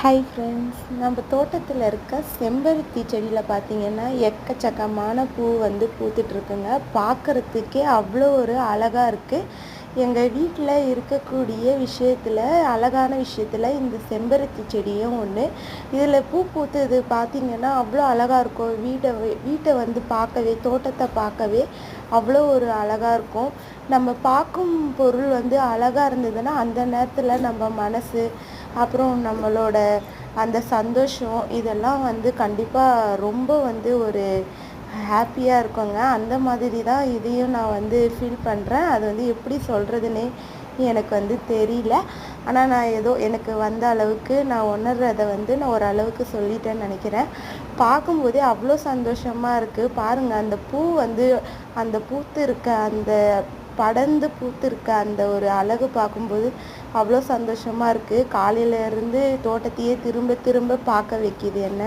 Hi friends, நம்ம தோட்டத்தில் இருக்க செம்பருத்தி செடியில் பார்த்தீங்கன்னா எக்கச்சக்கமான பூ வந்து பூத்துட்ருக்குங்க. பார்க்குறதுக்கே அவ்வளோ ஒரு அழகாக இருக்குது. எங்கள் வீட்டில் இருக்கக்கூடிய விஷயத்தில் அழகான விஷயத்தில் இந்த செம்பருத்தி செடியும் ஒன்று. இதில் பூ பூத்தது பார்த்திங்கன்னா அவ்வளோ அழகாக இருக்கும். வீட்டை வந்து பார்க்கவே, தோட்டத்தை பார்க்கவே அவ்வளோ ஒரு அழகாக இருக்கும். நம்ம பார்க்கும் பொருள் வந்து அழகாக இருந்ததுன்னா அந்த நேரத்தில் நம்ம மனசு, அப்புறம் நம்மளோட அந்த சந்தோஷம் இதெல்லாம் வந்து கண்டிப்பாக ரொம்ப வந்து ஒரு ஹாப்பியாக இருக்குங்க. அந்த மாதிரி தான் இதையும் நான் வந்து ஃபீல் பண்ணுறேன். அது வந்து எப்படி சொல்கிறதுனே எனக்கு வந்து தெரியல. ஆனால் நான் ஏதோ எனக்கு வந்த அளவுக்கு நான் உணர்றதை வந்து நான் ஓரளவுக்கு சொல்லிட்டேன்னு நினைக்கிறேன். பார்க்கும்போதே அவ்வளோ சந்தோஷமாக இருக்குது. பாருங்கள், அந்த பூ வந்து அந்த பூத்து இருக்க அந்த படர்ந்து பூத்திருக்க அந்த ஒரு அழகு பார்க்கும்போது அவ்வளோ சந்தோஷமாக இருக்குது. காலையிலேருந்து தோட்டத்தையே திரும்ப திரும்ப பார்க்க வைக்கிது என்ன.